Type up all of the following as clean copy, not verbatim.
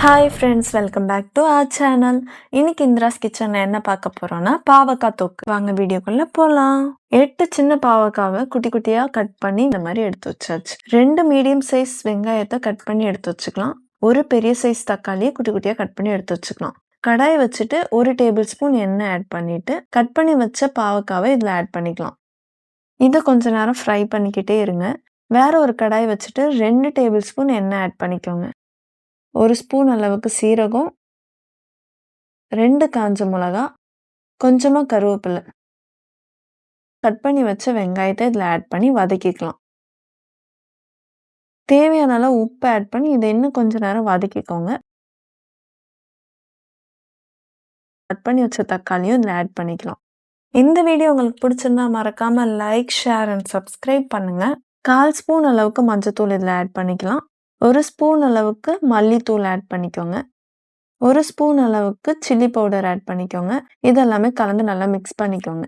Hi friends, welcome back to our channel. இன்னைக்கு இந்திராஸ் கிச்சனில் என்ன பார்க்க போகிறோன்னா பாவக்காய் தொக்கு. வாங்க வீடியோக்குள்ளே போகலாம். 8 சின்ன பாவக்காவை குட்டி குட்டியாக கட் பண்ணி இந்த மாதிரி எடுத்து வச்சாச்சு. 2 மீடியம் சைஸ் வெங்காயத்தை கட் பண்ணி எடுத்து வச்சுக்கலாம். ஒரு பெரிய சைஸ் தக்காளியை குட்டி குட்டியாக கட் பண்ணி எடுத்து வச்சுக்கலாம். கடாய் வச்சுட்டு 1 டேபிள் ஸ்பூன் எண்ணெய் ஆட் பண்ணிவிட்டு கட் பண்ணி வச்ச பாவக்காவை இதில் ஆட் பண்ணிக்கலாம். இதை கொஞ்ச நேரம் ஃப்ரை பண்ணிக்கிட்டே இருங்க. வேற ஒரு கடாய் வச்சுட்டு 2 டேபிள் ஸ்பூன் எண்ணெய் ஆட் பண்ணிக்கோங்க. 1 ஸ்பூன் அளவுக்கு சீரகம், 2 காஞ்ச மிளகா, கொஞ்சமாக கருவேப்பிலை, கட் பண்ணி வச்ச வெங்காயத்தை இதில் ஆட் பண்ணி வதக்கிக்கலாம். தேவையான அளவு உப்பு ஆட் பண்ணி இதை இன்னும் கொஞ்ச நேரம் வதக்கிக்கோங்க. கட் பண்ணி வச்ச தக்காளியும் இதில் ஆட் பண்ணிக்கலாம். இந்த வீடியோ உங்களுக்கு பிடிச்சிருந்தா மறக்காமல் லைக், ஷேர் அண்ட் சப்ஸ்கிரைப் பண்ணுங்கள். 1/4 ஸ்பூன் அளவுக்கு மஞ்சத்தூள் இதில் ஆட் பண்ணிக்கலாம். 1 ஸ்பூன் அளவுக்கு மல்லித்தூள் ஆட் பண்ணிக்கோங்க. 1 ஸ்பூன் அளவுக்கு சில்லி பவுடர் ஆட் பண்ணிக்கோங்க. இதெல்லாமே கலந்து நல்லா மிக்ஸ் பண்ணிக்கோங்க.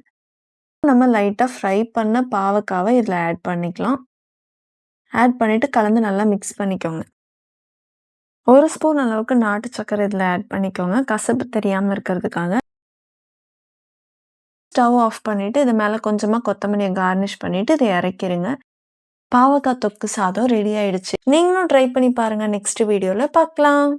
நம்ம லைட்டாக ஃப்ரை பண்ண பாவக்காவை இதில் ஆட் பண்ணிக்கலாம். ஆட் பண்ணிவிட்டு கலந்து நல்லா மிக்ஸ் பண்ணிக்கோங்க. 1 ஸ்பூன் அளவுக்கு நாட்டு சர்க்கரை இதில் ஆட் பண்ணிக்கோங்க, கசப்பு தெரியாமல் இருக்கிறதுக்காக. ஸ்டவ் ஆஃப் பண்ணிவிட்டு இது மேலே கொஞ்சமாக கொத்தமல்லியை கார்னிஷ் பண்ணிவிட்டு இதை இறக்கிடுங்க. பாவக்காய் தொக்கு சாதம் ரெடி ஆயிடுச்சு. நீங்களும் ட்ரை பண்ணி பாருங்கள். நெக்ஸ்ட் வீடியோவில் பார்க்கலாம்.